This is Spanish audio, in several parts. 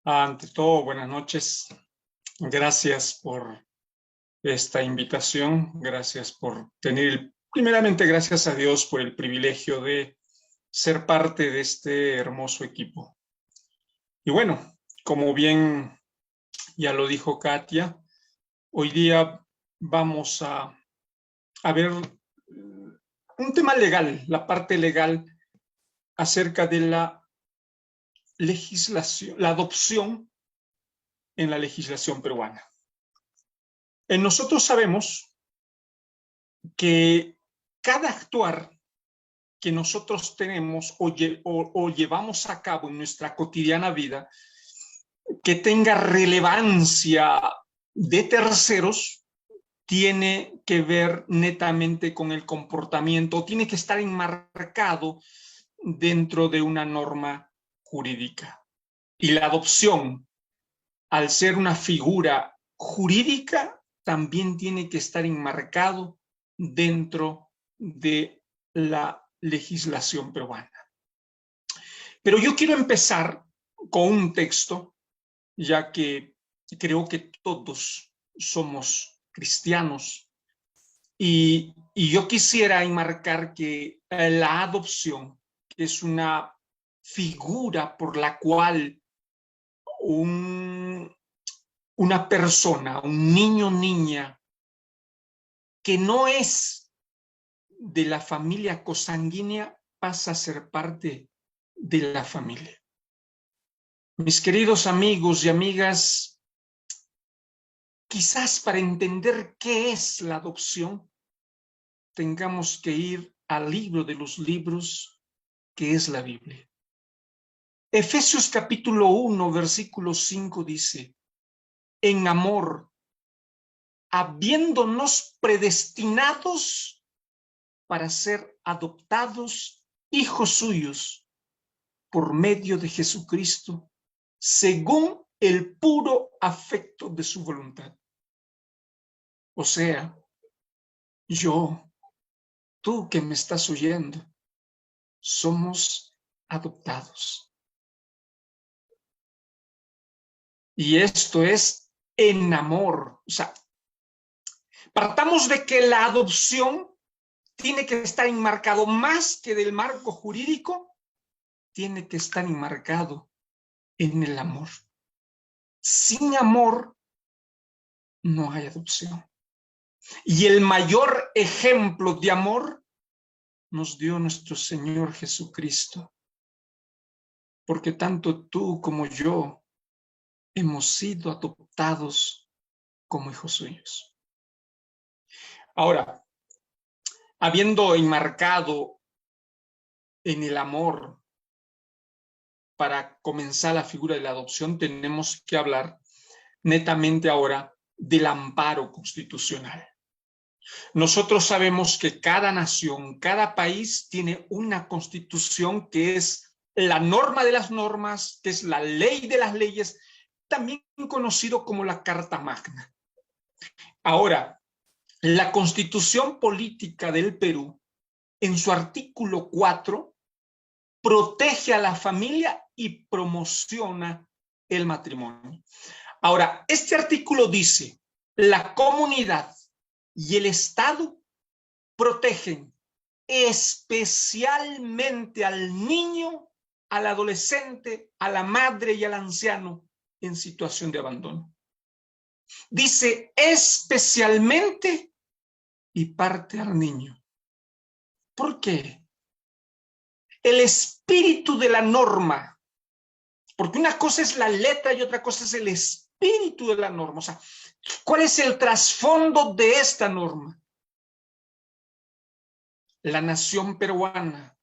Ante todo, buenas noches. Gracias por esta invitación. Gracias por primeramente, gracias a Dios por el privilegio de ser parte de este hermoso equipo. Y bueno, como bien ya lo dijo Katia, hoy día vamos a ver un tema legal, la parte legal acerca de la legislación, la adopción en la legislación peruana. Nosotros sabemos que cada actuar que nosotros tenemos o llevamos a cabo en nuestra cotidiana vida que tenga relevancia de terceros tiene que ver netamente con el comportamiento, tiene que estar enmarcado dentro de una norma jurídica. Y la adopción, al ser una figura jurídica, también tiene que estar enmarcado dentro de la legislación peruana. Pero yo quiero empezar con un texto, ya que creo que todos somos cristianos, y yo quisiera enmarcar que la adopción, que es una figura por la cual una persona, un niño o niña, que no es de la familia consanguínea, pasa a ser parte de la familia. Mis queridos amigos y amigas, quizás para entender qué es la adopción, tengamos que ir al libro de los libros, que es la Biblia. Efesios capítulo 1, versículo 5 dice: en amor, habiéndonos predestinados para ser adoptados hijos suyos por medio de Jesucristo, según el puro afecto de su voluntad. O sea, tú que me estás oyendo, somos adoptados. Y esto es en amor. O sea, partamos de que la adopción tiene que estar enmarcado más que del marco jurídico, tiene que estar enmarcado en el amor. Sin amor no hay adopción. Y el mayor ejemplo de amor nos dio nuestro Señor Jesucristo, porque tanto tú como yo hemos sido adoptados como hijos suyos. Ahora, habiendo enmarcado en el amor para comenzar la figura de la adopción, tenemos que hablar netamente ahora del amparo constitucional. Nosotros sabemos que cada nación, cada país tiene una constitución que es la norma de las normas, que es la ley de las leyes, también conocido como la Carta Magna. Ahora, la Constitución Política del Perú, en su artículo 4, protege a la familia y promociona el matrimonio. Ahora, este artículo dice: la comunidad y el Estado protegen especialmente al niño, al adolescente, a la madre y al anciano en situación de abandono. Dice especialmente y parte al niño. ¿Por qué? El espíritu de la norma, porque una cosa es la letra y otra cosa es el espíritu de la norma. O sea, ¿cuál es el trasfondo de esta norma? La nación peruana,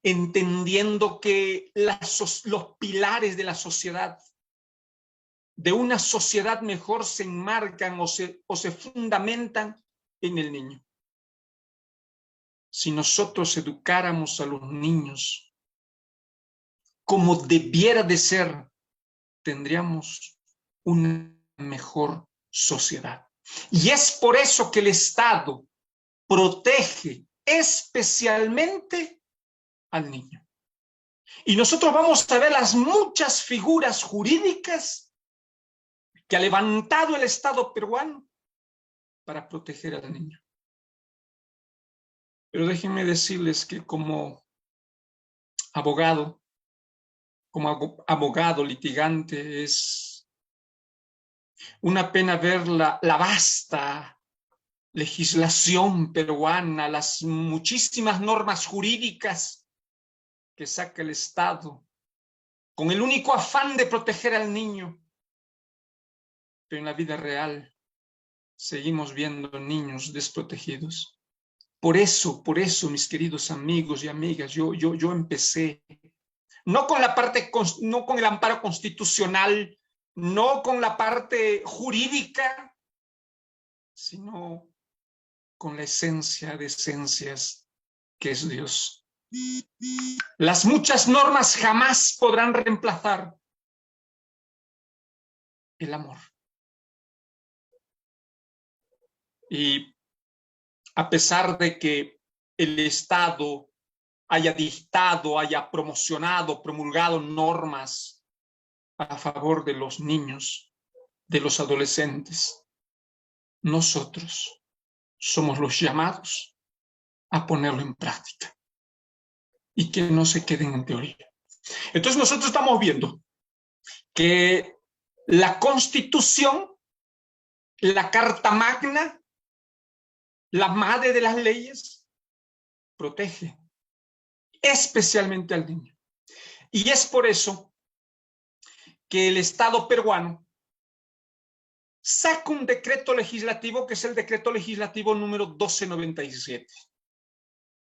entendiendo que los pilares de la sociedad, de una sociedad mejor, se enmarcan o se fundamentan en el niño. Si nosotros educáramos a los niños como debiera de ser, tendríamos una mejor sociedad. Y es por eso que el Estado protege especialmente al niño. Y nosotros vamos a ver las muchas figuras jurídicas que ha levantado el Estado peruano para proteger al niño. Pero déjenme decirles que como abogado litigante, es una pena ver la vasta legislación peruana, las muchísimas normas jurídicas que saca el Estado, con el único afán de proteger al niño. Pero en la vida real seguimos viendo niños desprotegidos. Por eso, mis queridos amigos y amigas, yo empecé, no con la parte, no con el amparo constitucional, no con la parte jurídica, sino con la esencia de esencias que es Dios. Las muchas normas jamás podrán reemplazar el amor. Y a pesar de que el Estado haya dictado, haya promocionado, promulgado normas a favor de los niños, de los adolescentes, nosotros somos los llamados a ponerlo en práctica y que no se queden en teoría. Entonces nosotros estamos viendo que la Constitución, la Carta Magna, la madre de las leyes, protege especialmente al niño. Y es por eso que el Estado peruano saca un decreto legislativo, que es el decreto legislativo número 1297.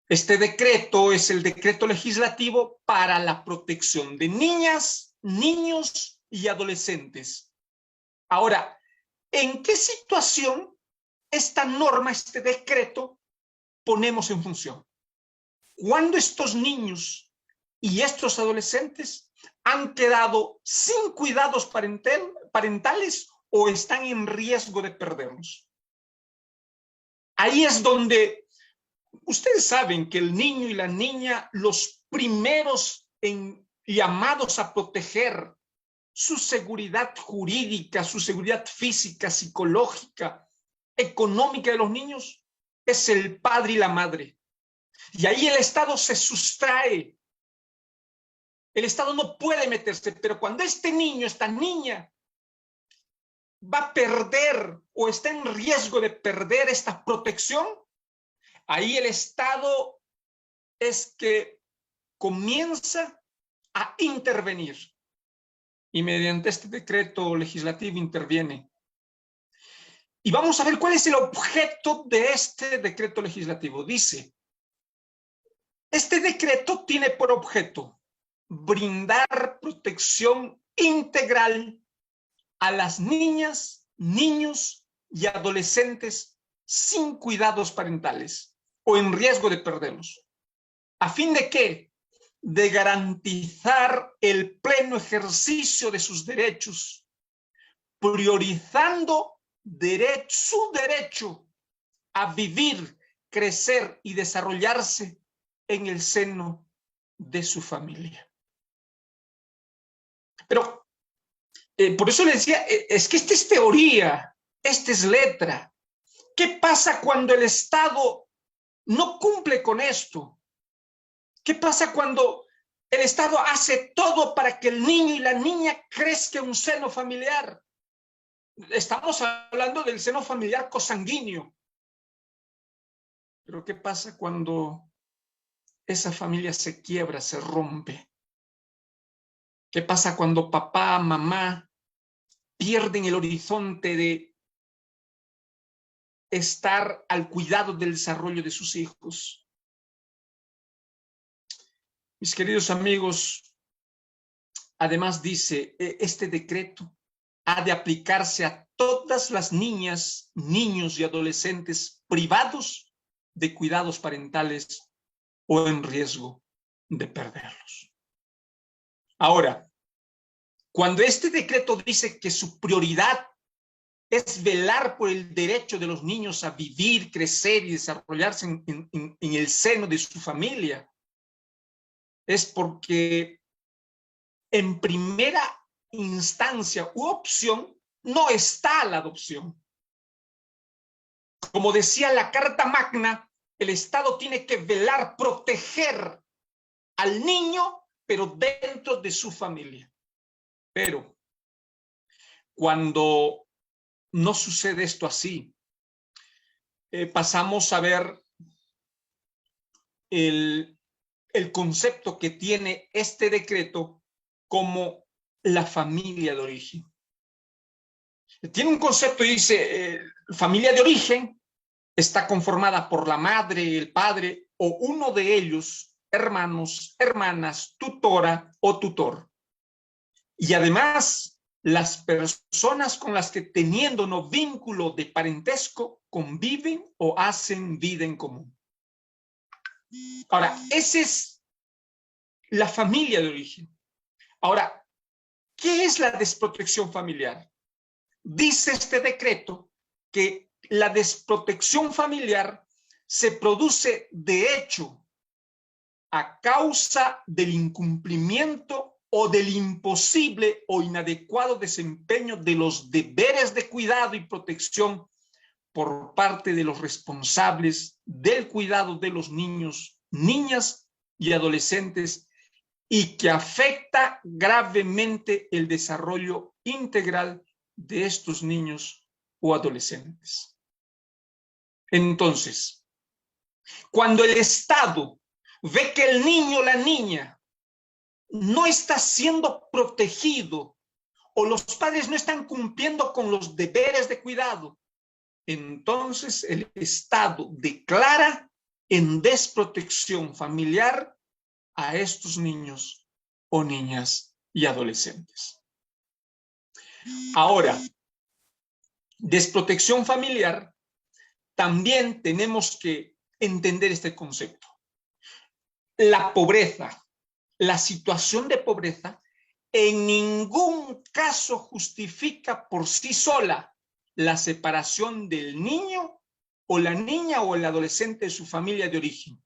Este decreto es el decreto legislativo para la protección de niñas, niños y adolescentes. Ahora, ¿en qué situación esta norma, este decreto, ponemos en función? Cuando estos niños y estos adolescentes han quedado sin cuidados parentales o están en riesgo de perderlos. Ahí es donde ustedes saben que el niño y la niña, los primeros llamados a proteger su seguridad jurídica, su seguridad física, psicológica, económica de los niños, es el padre y la madre. Y ahí el Estado se sustrae. El Estado no puede meterse, pero cuando este niño, esta niña, va a perder o está en riesgo de perder esta protección, ahí el Estado es que comienza a intervenir. Y mediante este decreto legislativo interviene. Y vamos a ver cuál es el objeto de este decreto legislativo. Dice, este decreto tiene por objeto brindar protección integral a las niñas, niños y adolescentes sin cuidados parentales o en riesgo de perderlos. ¿A fin de qué? De garantizar el pleno ejercicio de sus derechos, priorizando su derecho a vivir, crecer y desarrollarse en el seno de su familia. Pero por eso le decía, es que esta es teoría, esta es letra. ¿Qué pasa cuando el Estado no cumple con esto? ¿Qué pasa cuando el Estado hace todo para que el niño y la niña crezca en un seno familiar? Estamos hablando del seno familiar consanguíneo. Pero ¿qué pasa cuando esa familia se quiebra, se rompe? ¿Qué pasa cuando papá, mamá pierden el horizonte de estar al cuidado del desarrollo de sus hijos? Mis queridos amigos, además dice, este decreto ha de aplicarse a todas las niñas, niños y adolescentes privados de cuidados parentales o en riesgo de perderlos. Ahora, cuando este decreto dice que su prioridad es velar por el derecho de los niños a vivir, crecer y desarrollarse en el seno de su familia, es porque en primera instancia u opción no está la adopción. Como decía la Carta Magna, el Estado tiene que velar, proteger al niño, pero dentro de su familia. Pero cuando no sucede esto así, pasamos a ver el concepto que tiene este decreto como la familia de origen. Tiene un concepto y dice, familia de origen está conformada por la madre, el padre o uno de ellos, hermanos, hermanas, tutora o tutor. Y además, las personas con las que teniendo no vínculo de parentesco conviven o hacen vida en común. Ahora, esa es la familia de origen. Ahora, ¿qué es la desprotección familiar? Dice este decreto que la desprotección familiar se produce de hecho a causa del incumplimiento o del imposible o inadecuado desempeño de los deberes de cuidado y protección por parte de los responsables del cuidado de los niños, niñas y adolescentes y que afecta gravemente el desarrollo integral de estos niños o adolescentes. Entonces, cuando el Estado ve que el niño o la niña no está siendo protegido o los padres no están cumpliendo con los deberes de cuidado, entonces el Estado declara en desprotección familiar a estos niños o niñas y adolescentes. Ahora, desprotección familiar, también tenemos que entender este concepto. La pobreza, la situación de pobreza, en ningún caso justifica por sí sola la separación del niño o la niña o el adolescente de su familia de origen,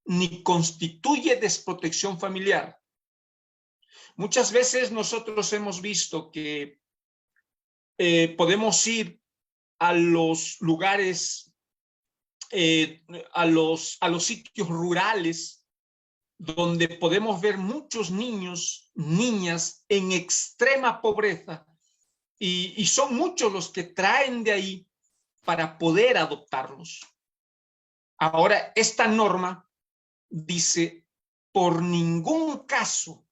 ni constituye desprotección familiar. Muchas veces nosotros hemos visto que podemos ir a los lugares, a los sitios rurales, donde podemos ver muchos niños, niñas en extrema pobreza, y son muchos los que traen de ahí para poder adoptarlos. Ahora, esta norma dice, por ningún caso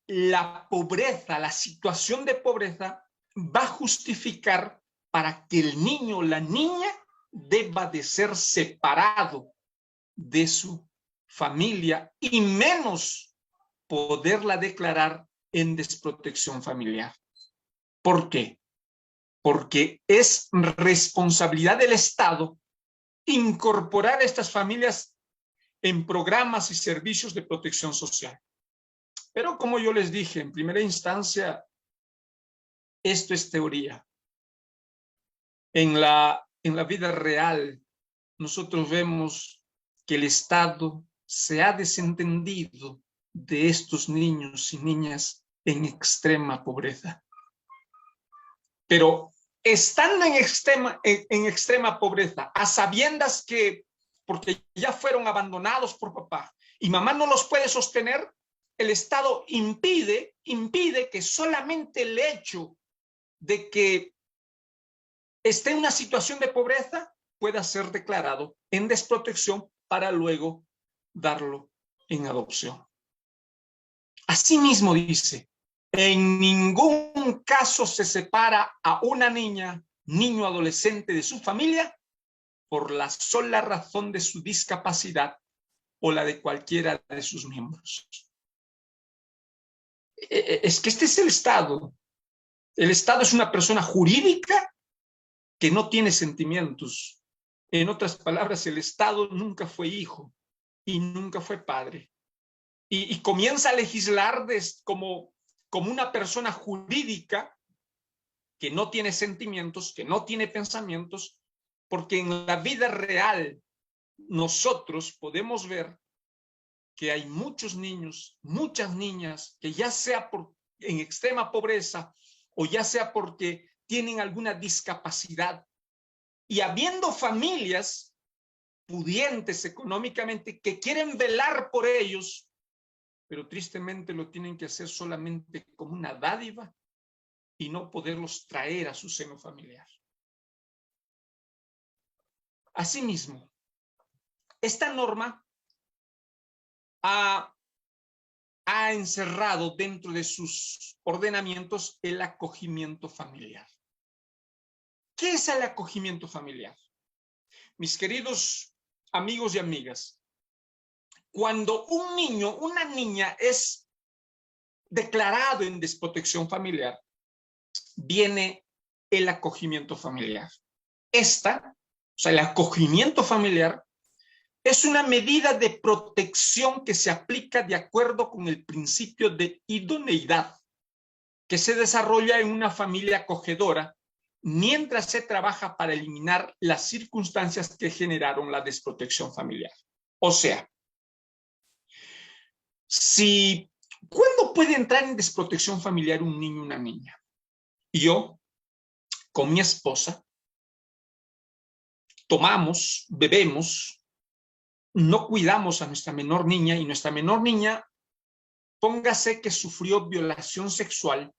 la pobreza, la situación de pobreza va a justificar para que el niño o la niña deba de ser separado de su familia y menos poderla declarar en desprotección familiar. ¿Por qué? Porque es responsabilidad del Estado incorporar a estas familias en programas y servicios de protección social. Pero como yo les dije, en primera instancia, esto es teoría. En la vida real, nosotros vemos que el Estado se ha desentendido de estos niños y niñas en extrema pobreza. Pero estando en extrema pobreza, a sabiendas que, porque ya fueron abandonados por papá y mamá no los puede sostener, el Estado impide que solamente el hecho de que esté en una situación de pobreza pueda ser declarado en desprotección para luego darlo en adopción. Asimismo dice, en ningún caso se separa a una niña, niño, adolescente de su familia por la sola razón de su discapacidad o la de cualquiera de sus miembros. Es que este es el Estado. El Estado es una persona jurídica que no tiene sentimientos. En otras palabras, el Estado nunca fue hijo y nunca fue padre. Y comienza a legislar como una persona jurídica que no tiene sentimientos, que no tiene pensamientos, porque en la vida real nosotros podemos ver que hay muchos niños, muchas niñas, que ya sea en extrema pobreza o ya sea porque tienen alguna discapacidad, y habiendo familias pudientes económicamente que quieren velar por ellos, pero tristemente lo tienen que hacer solamente como una dádiva y no poderlos traer a su seno familiar. Asimismo, esta norma ha encerrado dentro de sus ordenamientos el acogimiento familiar. ¿Qué es el acogimiento familiar? Mis queridos amigos y amigas, cuando un niño, una niña es declarado en desprotección familiar, viene el acogimiento familiar. El acogimiento familiar es una medida de protección que se aplica de acuerdo con el principio de idoneidad, que se desarrolla en una familia acogedora mientras se trabaja para eliminar las circunstancias que generaron la desprotección familiar. O sea, ¿cuándo puede entrar en desprotección familiar un niño o una niña? Yo, con mi esposa, tomamos, bebemos, no cuidamos a nuestra menor niña, y nuestra menor niña, póngase que sufrió violación sexual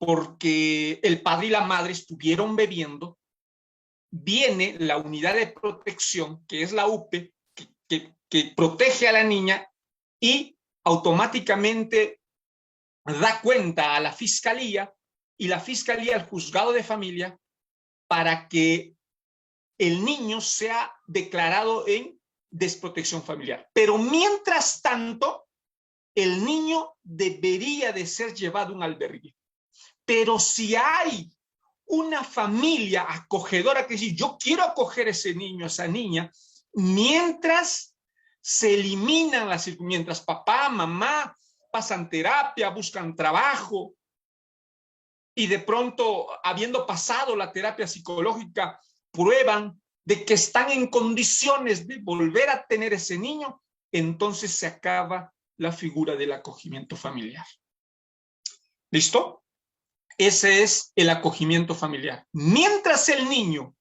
porque el padre y la madre estuvieron bebiendo. Viene la unidad de protección, que es la UPE, que protege a la niña y automáticamente da cuenta a la fiscalía, y la fiscalía al juzgado de familia, para que el niño sea declarado en desprotección familiar. Pero mientras tanto, el niño debería de ser llevado a un albergue. Pero si hay una familia acogedora que dice, yo quiero acoger a ese niño, a esa niña, mientras se eliminan las circunstancias, mientras papá, mamá pasan terapia, buscan trabajo, y de pronto, habiendo pasado la terapia psicológica, prueban de que están en condiciones de volver a tener ese niño, entonces se acaba la figura del acogimiento familiar. ¿Listo? Ese es el acogimiento familiar. Mientras el niño,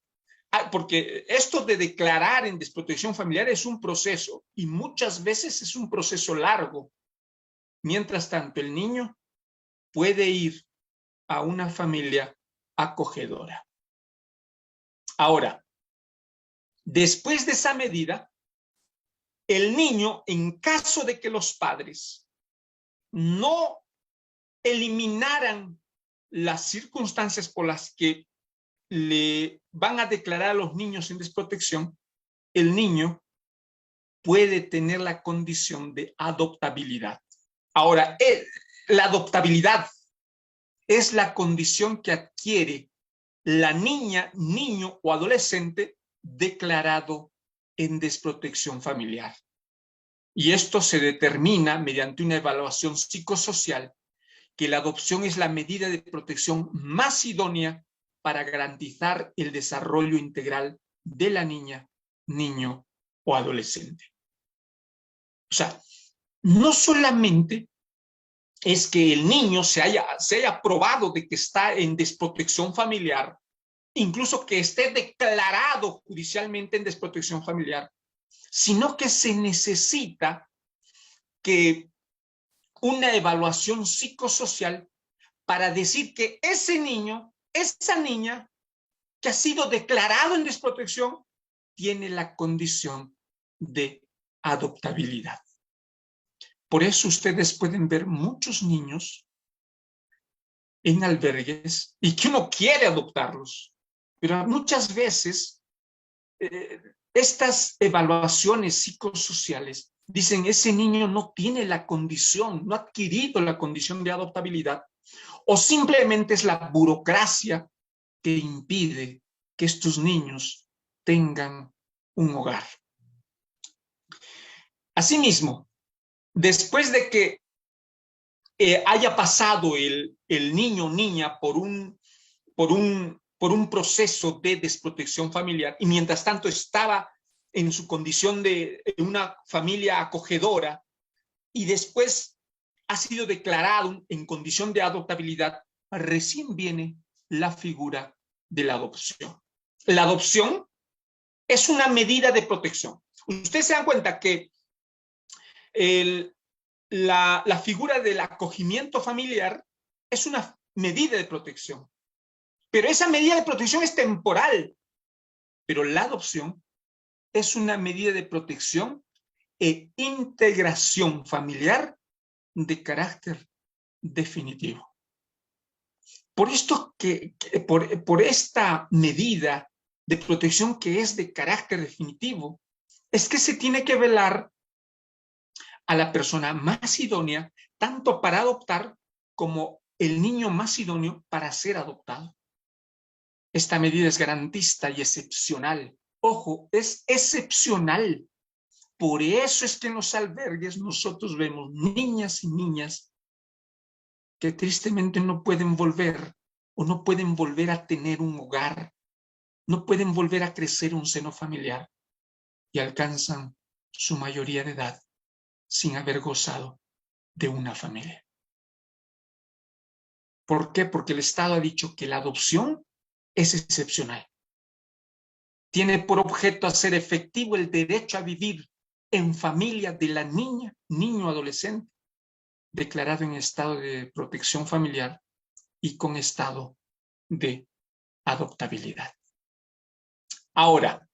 porque esto de declarar en desprotección familiar es un proceso, y muchas veces es un proceso largo. Mientras tanto, el niño puede ir a una familia acogedora. Ahora, después de esa medida, el niño, en caso de que los padres no eliminaran las circunstancias por las que le van a declarar a los niños en desprotección, el niño puede tener la condición de adoptabilidad. Ahora, la adoptabilidad es la condición que adquiere la niña, niño o adolescente declarado en desprotección familiar. Y esto se determina mediante una evaluación psicosocial, que la adopción es la medida de protección más idónea para garantizar el desarrollo integral de la niña, niño o adolescente. O sea, no solamente es que el niño se haya probado de que está en desprotección familiar, incluso que esté declarado judicialmente en desprotección familiar, sino que se necesita que una evaluación psicosocial para decir que ese niño, esa niña que ha sido declarado en desprotección, tiene la condición de adoptabilidad. Por eso ustedes pueden ver muchos niños en albergues y que uno quiere adoptarlos, pero muchas veces estas evaluaciones psicosociales dicen ese niño no tiene la condición, no ha adquirido la condición de adoptabilidad, o simplemente es la burocracia que impide que estos niños tengan un hogar. Asimismo, después de que haya pasado el niño o niña por un proceso de desprotección familiar, y mientras tanto estaba en su condición de una familia acogedora, y después ha sido declarado en condición de adoptabilidad, recién viene la figura de la adopción. La adopción es una medida de protección. Ustedes se dan cuenta que la figura del acogimiento familiar es una medida de protección, pero esa medida de protección es temporal, pero la adopción es una medida de protección e integración familiar de carácter definitivo. Por esto por esta medida de protección que es de carácter definitivo, es que se tiene que velar a la persona más idónea, tanto para adoptar como el niño más idóneo para ser adoptado. Esta medida es garantista y excepcional. Ojo, es excepcional. Por eso es que en los albergues nosotros vemos niñas y niñas que tristemente no pueden volver o no pueden volver a tener un hogar, no pueden volver a crecer un seno familiar y alcanzan su mayoría de edad sin haber gozado de una familia. ¿Por qué? Porque el Estado ha dicho que la adopción es excepcional. Tiene por objeto hacer efectivo el derecho a vivir en familia de la niña, niño o adolescente, declarado en estado de protección familiar y con estado de adoptabilidad. Ahora,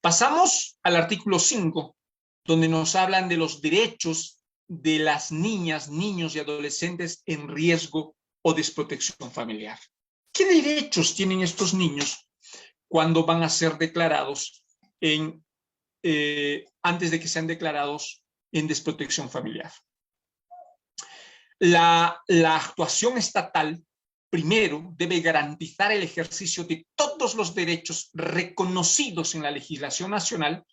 pasamos al artículo 5, donde nos hablan de los derechos de las niñas, niños y adolescentes en riesgo o desprotección familiar. ¿Qué derechos tienen estos niños cuando van a ser declarados antes de que sean declarados en desprotección familiar? La actuación estatal, primero, debe garantizar el ejercicio de todos los derechos reconocidos en la legislación nacional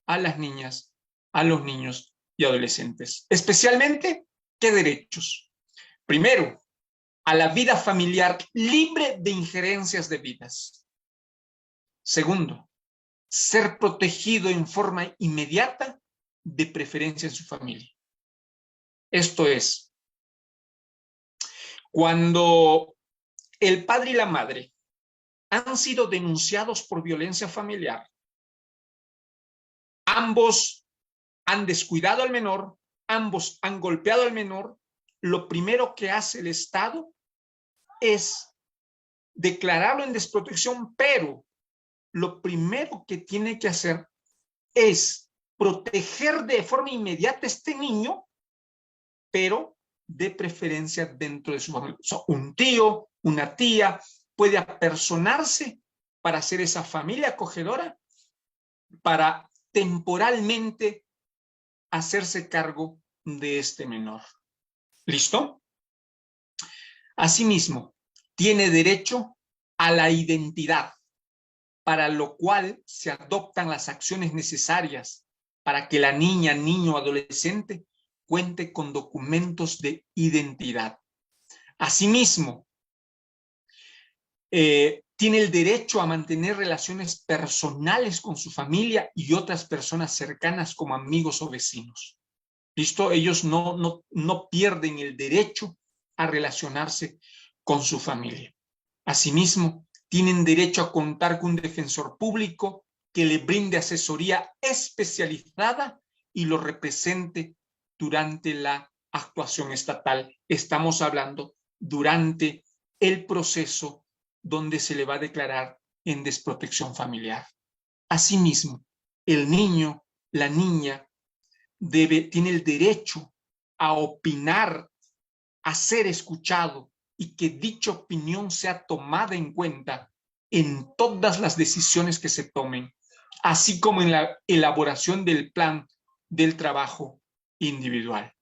a las niñas, a los niños y adolescentes. Especialmente, ¿qué derechos? Primero, a la vida familiar libre de injerencias debidas. Segundo, ser protegido en forma inmediata, de preferencia en su familia. Esto es, cuando el padre y la madre han sido denunciados por violencia familiar, ambos han descuidado al menor, ambos han golpeado al menor, lo primero que hace el Estado es declararlo en desprotección, pero lo primero que tiene que hacer es proteger de forma inmediata a este niño, pero de preferencia dentro de su familia. O sea, un tío, una tía puede apersonarse para ser esa familia acogedora, para temporalmente hacerse cargo de este menor. ¿Listo? Asimismo, tiene derecho a la identidad, para lo cual se adoptan las acciones necesarias para que la niña, niño o adolescente cuente con documentos de identidad. Asimismo, tiene el derecho a mantener relaciones personales con su familia y otras personas cercanas como amigos o vecinos. ¿Listo? Ellos no pierden el derecho a relacionarse con su familia. Asimismo, tienen derecho a contar con un defensor público que le brinde asesoría especializada y lo represente durante la actuación estatal. Estamos hablando durante el proceso donde se le va a declarar en desprotección familiar. Asimismo, el niño, la niña, tiene el derecho a opinar, a ser escuchado y que dicha opinión sea tomada en cuenta en todas las decisiones que se tomen, así como en la elaboración del plan del trabajo individual.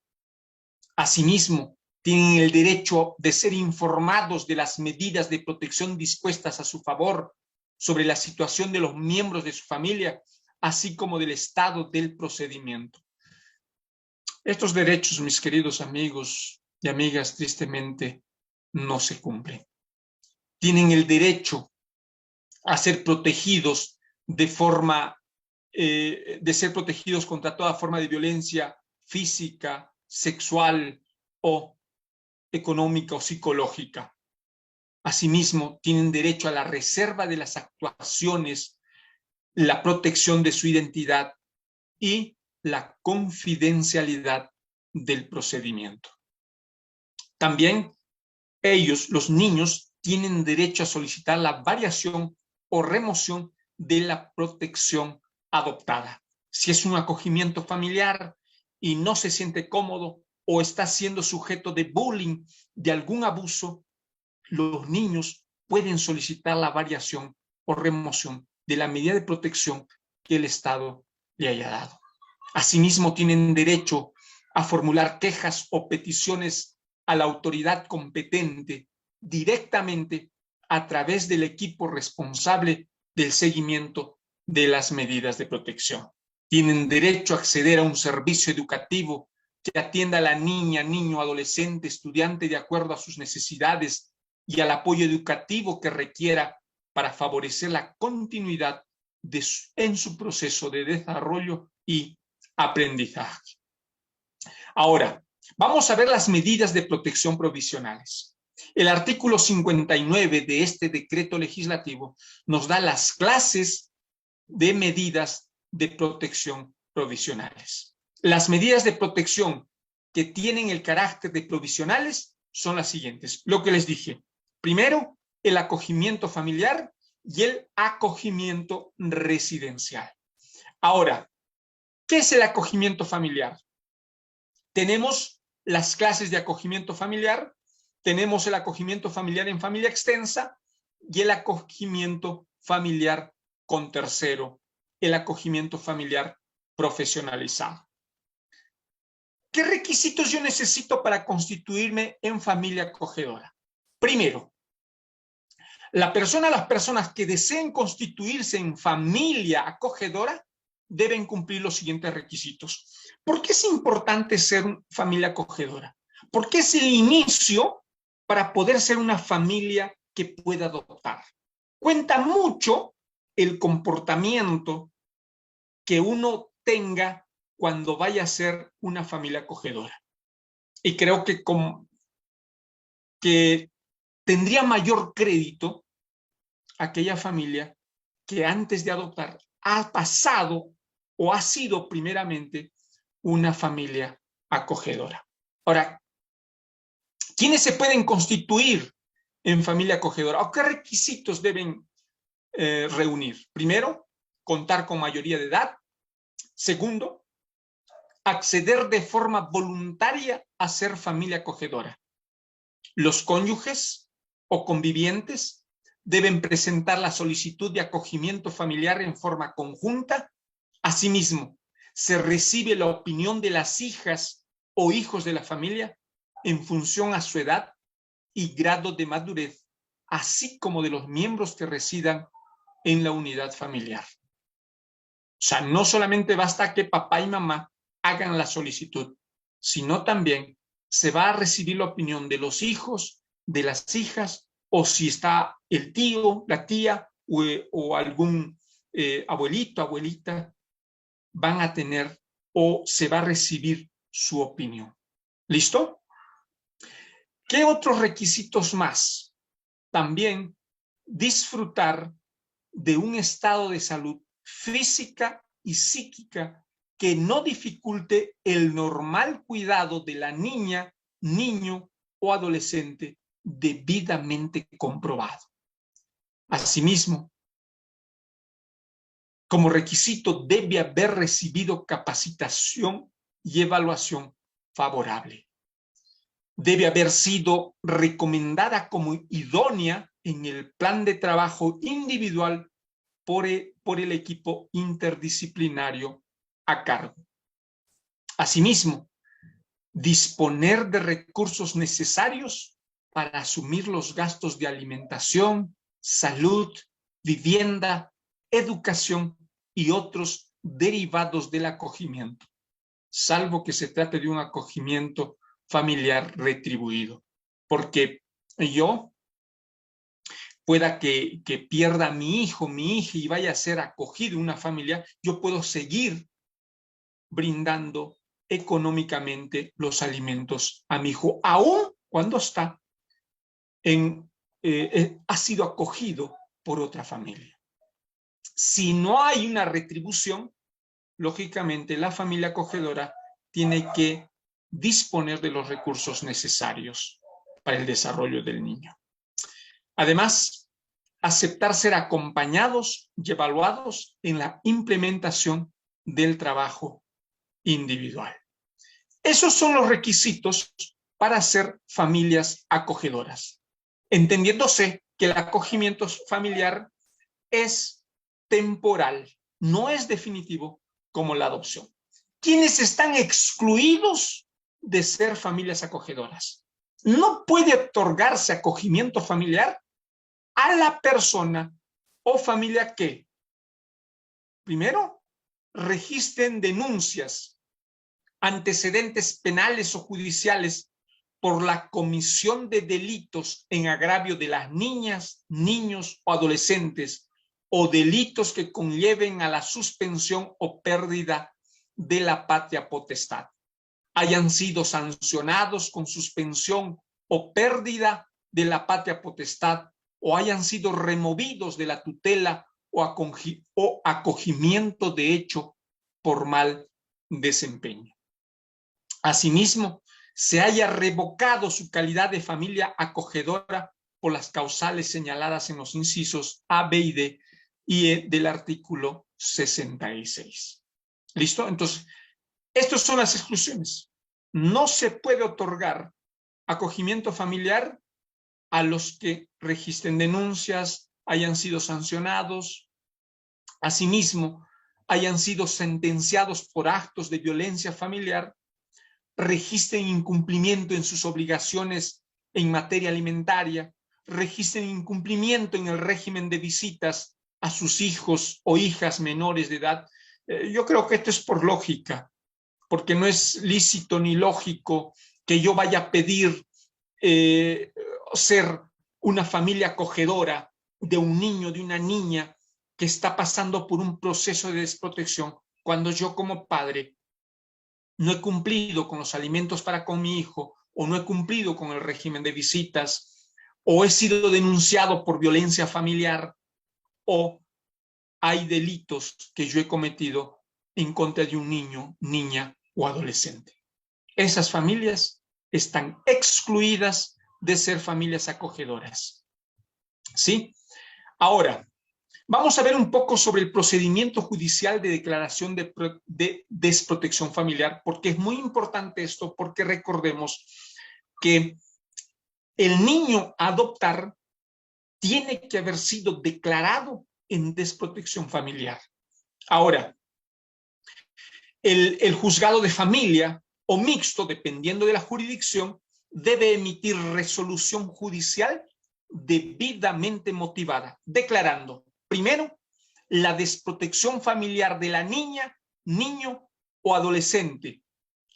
Asimismo, tienen el derecho de ser informados de las medidas de protección dispuestas a su favor sobre la situación de los miembros de su familia, así como del estado del procedimiento. Estos derechos, mis queridos amigos y amigas, tristemente no se cumplen. Tienen el derecho a ser protegidos de forma de ser protegidos contra toda forma de violencia física, sexual o económica o psicológica. Asimismo, tienen derecho a la reserva de las actuaciones, la protección de su identidad y la confidencialidad del procedimiento. También ellos, los niños, tienen derecho a solicitar la variación o remoción de la protección adoptada. Si es un acogimiento familiar y no se siente cómodo o está siendo sujeto de bullying, de algún abuso, los niños pueden solicitar la variación o remoción de la medida de protección que el Estado le haya dado. Asimismo, tienen derecho a formular quejas o peticiones a la autoridad competente directamente a través del equipo responsable del seguimiento de las medidas de protección. Tienen derecho a acceder a un servicio educativo que atienda a la niña, niño, adolescente, estudiante de acuerdo a sus necesidades y al apoyo educativo que requiera para favorecer la continuidad en su proceso de desarrollo y aprendizaje. Ahora, vamos a ver las medidas de protección provisionales. El artículo 59 de este decreto legislativo nos da las clases de medidas de protección provisionales. Las medidas de protección que tienen el carácter de provisionales son las siguientes. Lo que les dije. Primero, el acogimiento familiar y el acogimiento residencial. Ahora, ¿qué es el acogimiento familiar? Tenemos las clases de acogimiento familiar, tenemos el acogimiento familiar en familia extensa y el acogimiento familiar con tercero, el acogimiento familiar profesionalizado. ¿Qué requisitos yo necesito para constituirme en familia acogedora? Primero, las personas que deseen constituirse en familia acogedora deben cumplir los siguientes requisitos. ¿Por qué es importante ser familia acogedora? Porque es el inicio para poder ser una familia que pueda adoptar. Cuenta mucho el comportamiento que uno tenga cuando vaya a ser una familia acogedora. Y creo que tendría mayor crédito aquella familia que antes de adoptar ha pasado o ha sido primeramente una familia acogedora. Ahora, ¿quiénes se pueden constituir en familia acogedora? ¿O qué requisitos deben reunir? Primero, contar con mayoría de edad. Segundo, acceder de forma voluntaria a ser familia acogedora. Los cónyuges o convivientes deben presentar la solicitud de acogimiento familiar en forma conjunta. Asimismo, se recibe la opinión de las hijas o hijos de la familia en función a su edad y grado de madurez, así como de los miembros que residan en la unidad familiar. O sea, no solamente basta que papá y mamá hagan la solicitud, sino también se va a recibir la opinión de los hijos, de las hijas, o si está el tío, la tía o algún abuelito, abuelita, van a tener o se va a recibir su opinión. ¿Listo? ¿Qué otros requisitos más? También disfrutar de un estado de salud física y psíquica que no dificulte el normal cuidado de la niña, niño o adolescente debidamente comprobado. Asimismo, como requisito debe haber recibido capacitación y evaluación favorable. Debe haber sido recomendada como idónea en el plan de trabajo individual por el equipo interdisciplinario a cargo. Asimismo, disponer de recursos necesarios para asumir los gastos de alimentación, salud, vivienda, educación y otros derivados del acogimiento, salvo que se trate de un acogimiento familiar retribuido. Porque yo pueda que pierda a mi hijo, mi hija y vaya a ser acogido en una familia, yo puedo seguir brindando económicamente los alimentos a mi hijo, aun cuando está ha sido acogido por otra familia. Si no hay una retribución, lógicamente la familia acogedora tiene que disponer de los recursos necesarios para el desarrollo del niño. Además, aceptar ser acompañados y evaluados en la implementación del trabajo individual. Esos son los requisitos para ser familias acogedoras, entendiéndose que el acogimiento familiar es temporal, no es definitivo como la adopción. ¿Quiénes están excluidos de ser familias acogedoras? No puede otorgarse acogimiento familiar a la persona o familia que, primero, registren denuncias, antecedentes penales o judiciales por la comisión de delitos en agravio de las niñas, niños o adolescentes, o delitos que conlleven a la suspensión o pérdida de la patria potestad, hayan sido sancionados con suspensión o pérdida de la patria potestad, o hayan sido removidos de la tutela o acogimiento de hecho por mal desempeño. Asimismo, se haya revocado su calidad de familia acogedora por las causales señaladas en los incisos A, B y D y del artículo 66. ¿Listo? Entonces, estas son las exclusiones. No se puede otorgar acogimiento familiar a los que registren denuncias, hayan sido sancionados, asimismo, hayan sido sentenciados por actos de violencia familiar, registren incumplimiento en sus obligaciones en materia alimentaria, registren incumplimiento en el régimen de visitas a sus hijos o hijas menores de edad. Yo creo que esto es por lógica, porque no es lícito ni lógico que yo vaya a pedir ser una familia acogedora de un niño, de una niña que está pasando por un proceso de desprotección, cuando yo como padre no he cumplido con los alimentos para con mi hijo, o no he cumplido con el régimen de visitas, o he sido denunciado por violencia familiar, o hay delitos que yo he cometido en contra de un niño, niña o adolescente. Esas familias están excluidas de ser familias acogedoras. ¿Sí? Ahora, vamos a ver un poco sobre el procedimiento judicial de declaración de desprotección familiar, porque es muy importante esto, porque recordemos que el niño a adoptar tiene que haber sido declarado en desprotección familiar. Ahora, el juzgado de familia o mixto, dependiendo de la jurisdicción, debe emitir resolución judicial debidamente motivada, declarando, primero, la desprotección familiar de la niña, niño o adolescente,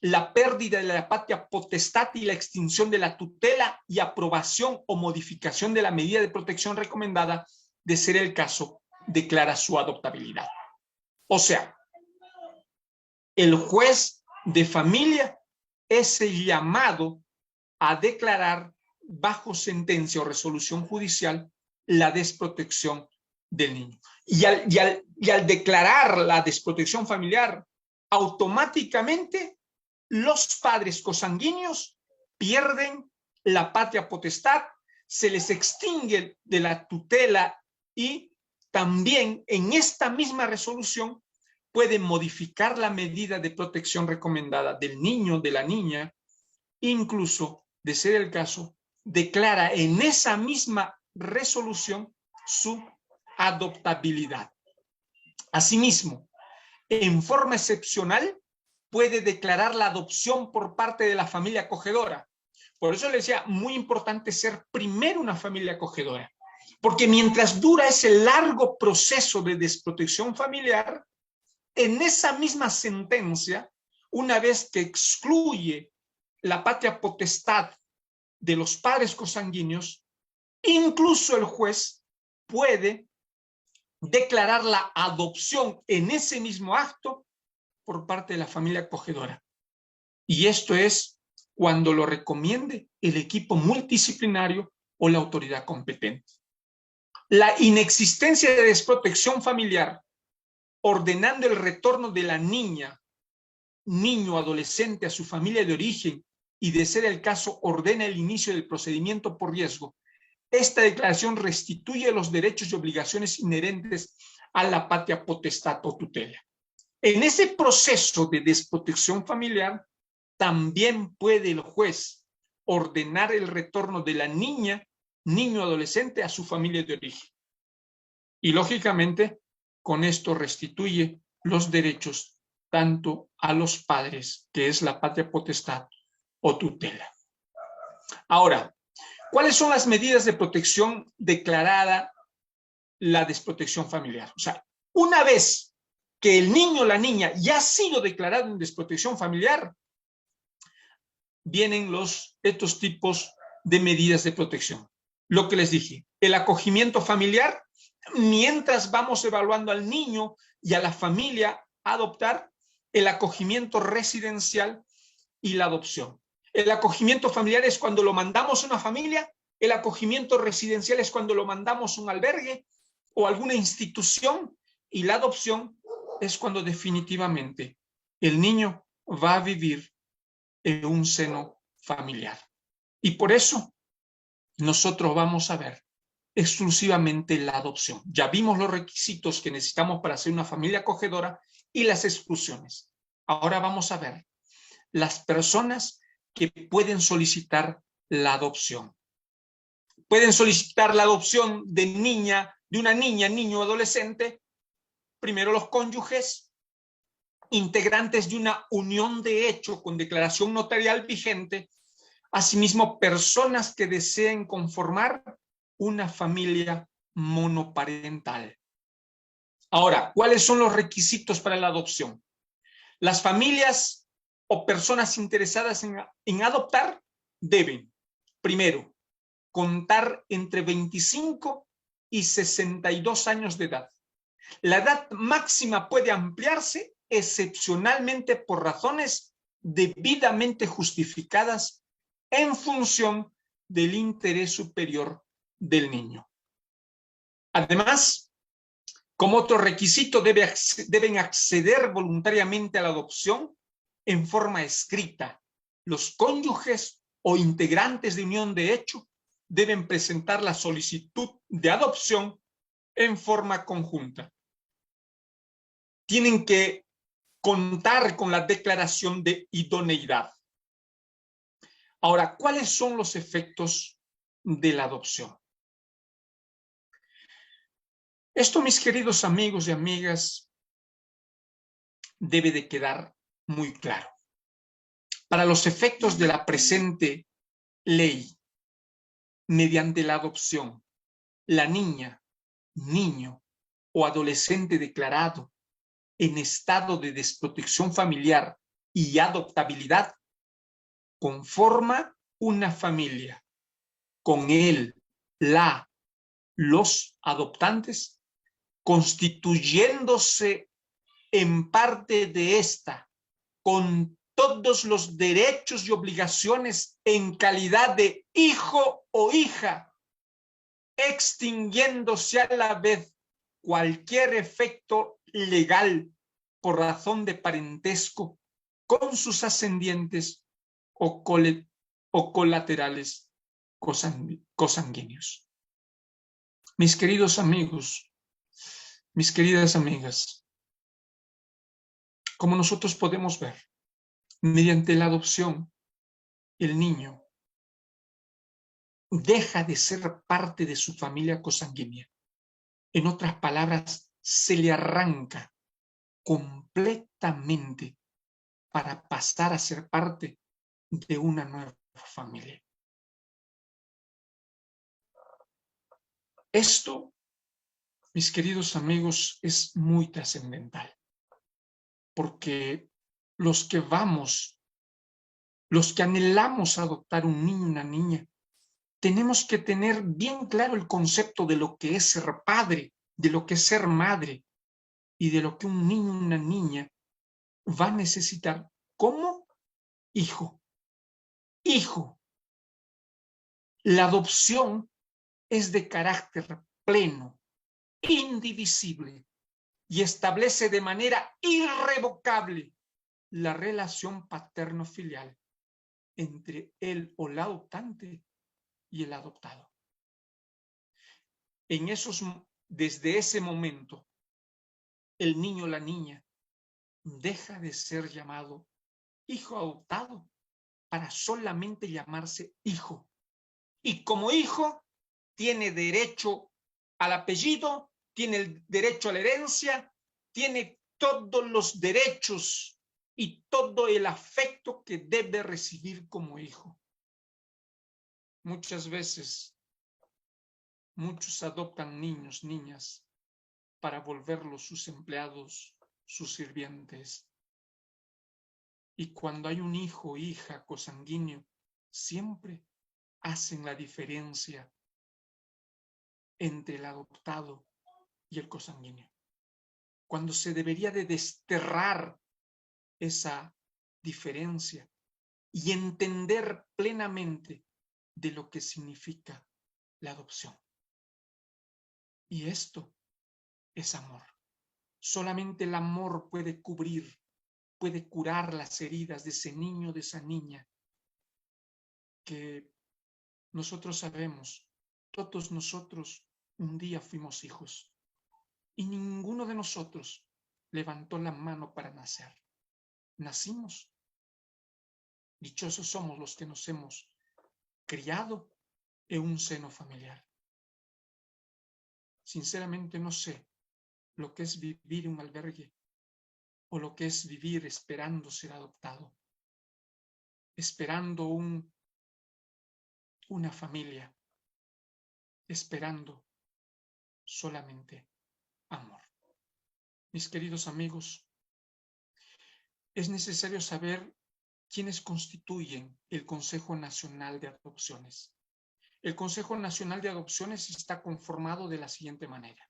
la pérdida de la patria potestad y la extinción de la tutela y aprobación o modificación de la medida de protección recomendada, de ser el caso, declara su adoptabilidad. O sea, el juez de familia es el llamado a declarar bajo sentencia o resolución judicial la desprotección del niño. Y al declarar la desprotección familiar, automáticamente los padres consanguíneos pierden la patria potestad, se les extingue de la tutela y también en esta misma resolución pueden modificar la medida de protección recomendada del niño, de la niña, incluso, de ser el caso, declara en esa misma resolución su adoptabilidad. Asimismo, en forma excepcional, puede declarar la adopción por parte de la familia acogedora. Por eso le decía, muy importante ser primero una familia acogedora, porque mientras dura ese largo proceso de desprotección familiar, en esa misma sentencia, una vez que excluye la patria potestad de los padres consanguíneos, Incluso el juez puede declarar la adopción en ese mismo acto por parte de la familia acogedora. Y esto es cuando lo recomiende el equipo multidisciplinario o la autoridad competente. La inexistencia de desprotección familiar, ordenando el retorno de la niña, niño o adolescente a su familia de origen y, de ser el caso, ordena el inicio del procedimiento por riesgo. Esta declaración restituye los derechos y obligaciones inherentes a la patria potestad o tutela. En ese proceso de desprotección familiar, también puede el juez ordenar el retorno de la niña, niño o adolescente a su familia de origen. Y lógicamente, con esto restituye los derechos tanto a los padres, que es la patria potestad o tutela. Ahora, ¿cuáles son las medidas de protección declarada la desprotección familiar? O sea, una vez que el niño o la niña ya ha sido declarado en desprotección familiar, vienen estos tipos de medidas de protección. Lo que les dije, el acogimiento familiar, mientras vamos evaluando al niño y a la familia a adoptar, el acogimiento residencial y la adopción. El acogimiento familiar es cuando lo mandamos a una familia, el acogimiento residencial es cuando lo mandamos a un albergue o alguna institución, y la adopción es cuando definitivamente el niño va a vivir en un seno familiar. Y por eso nosotros vamos a ver exclusivamente la adopción. Ya vimos los requisitos que necesitamos para ser una familia acogedora y las exclusiones. Ahora vamos a ver las personas que pueden solicitar la adopción. Pueden solicitar la adopción de una niña, niño o adolescente, primero los cónyuges, integrantes de una unión de hecho con declaración notarial vigente, asimismo personas que deseen conformar una familia monoparental. Ahora, ¿cuáles son los requisitos para la adopción? Las familias o personas interesadas en adoptar deben, primero, contar entre 25 y 62 años de edad. La edad máxima puede ampliarse excepcionalmente por razones debidamente justificadas en función del interés superior del niño. Además, como otro requisito, deben acceder voluntariamente a la adopción en forma escrita. Los cónyuges o integrantes de unión de hecho deben presentar la solicitud de adopción en forma conjunta. Tienen que contar con la declaración de idoneidad. Ahora, ¿cuáles son los efectos de la adopción? Esto, mis queridos amigos y amigas, debe de quedar muy claro. Para los efectos de la presente ley, mediante la adopción, la niña, niño o adolescente declarado en estado de desprotección familiar y adoptabilidad conforma una familia con él, los adoptantes, constituyéndose en parte de esta, con todos los derechos y obligaciones en calidad de hijo o hija, extinguiéndose a la vez cualquier efecto legal por razón de parentesco con sus ascendientes o colaterales cosanguíneos. Mis queridos amigos, mis queridas amigas, como nosotros podemos ver, mediante la adopción, el niño deja de ser parte de su familia cosanguínea. En otras palabras, se le arranca completamente para pasar a ser parte de una nueva familia. Esto, mis queridos amigos, es muy trascendental, porque los que anhelamos adoptar un niño, una niña, tenemos que tener bien claro el concepto de lo que es ser padre, de lo que es ser madre y de lo que un niño o una niña va a necesitar como hijo. Hijo. La adopción es de carácter pleno, indivisible y establece de manera irrevocable la relación paterno-filial entre el o la adoptante y el adoptado. Desde ese momento, el niño o la niña deja de ser llamado hijo adoptado para solamente llamarse hijo. Y como hijo, tiene derecho al apellido, tiene el derecho a la herencia, tiene todos los derechos y todo el afecto que debe recibir como hijo. Muchas veces, muchos adoptan niños, niñas, para volverlos sus empleados, sus sirvientes. Y cuando hay un hijo o hija cosanguíneo, siempre hacen la diferencia entre el adoptado y el cosanguíneo. Cuando se debería de desterrar esa diferencia y entender plenamente de lo que significa la adopción. Y esto es amor. Solamente el amor puede cubrir, puede curar las heridas de ese niño, de esa niña, que nosotros sabemos, todos nosotros un día fuimos hijos y ninguno de nosotros levantó la mano para nacer. Nacimos. Dichosos somos los que nos hemos criado en un seno familiar. Sinceramente no sé lo que es vivir en un albergue o lo que es vivir esperando ser adoptado, esperando una familia, esperando solamente amor. Mis queridos amigos, es necesario saber quiénes constituyen el Consejo Nacional de Adopciones. El Consejo Nacional de Adopciones está conformado de la siguiente manera: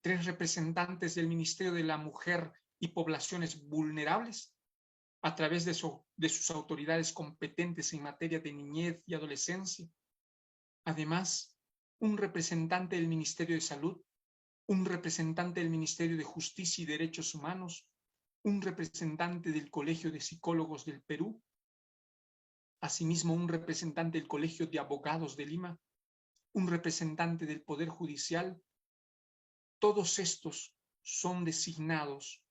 3 representantes del Ministerio de la Mujer y Poblaciones Vulnerables, a través de sus autoridades competentes en materia de niñez y adolescencia. Además, un representante del Ministerio de Salud, un representante del Ministerio de Justicia y Derechos Humanos, un representante del Colegio de Psicólogos del Perú, asimismo un representante del Colegio de Abogados de Lima, un representante del Poder Judicial. Todos estos son designados,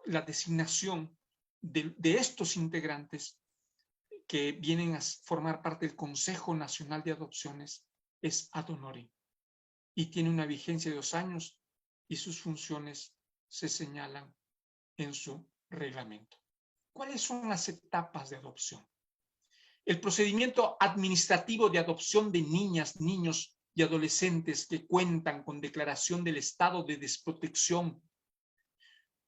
la designación de estos integrantes que vienen a formar parte del Consejo Nacional de Adopciones es ad honorem y tiene una vigencia de 2 años y sus funciones se señalan en su reglamento. ¿Cuáles son las etapas de adopción? El procedimiento administrativo de adopción de niñas, niños y adolescentes que cuentan con declaración del estado de desprotección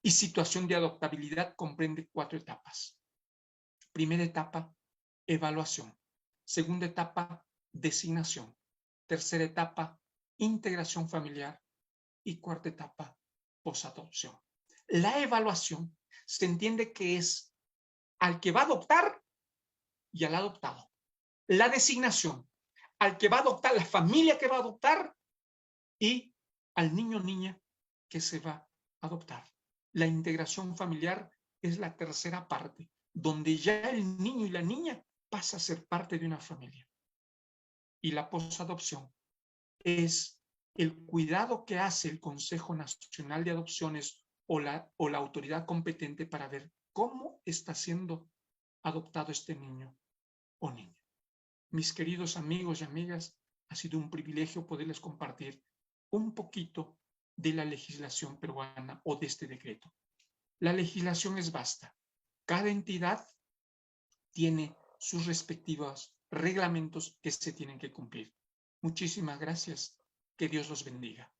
y situación de adoptabilidad comprende 4 etapas. Primera etapa, evaluación. Segunda etapa, designación. Tercera etapa, integración familiar. Y cuarta etapa, posadopción. La evaluación se entiende que es al que va a adoptar y al adoptado. La designación, al que va a adoptar, la familia que va a adoptar y al niño o niña que se va a adoptar. La integración familiar es la tercera parte, donde ya el niño y la niña pasa a ser parte de una familia. Y la posadopción es el cuidado que hace el Consejo Nacional de Adopciones o la autoridad competente para ver cómo está siendo adoptado este niño o niña. Mis queridos amigos y amigas, ha sido un privilegio poderles compartir un poquito de la legislación peruana o de este decreto. La legislación es vasta. Cada entidad tiene sus respectivos reglamentos que se tienen que cumplir. Muchísimas gracias. Que Dios los bendiga.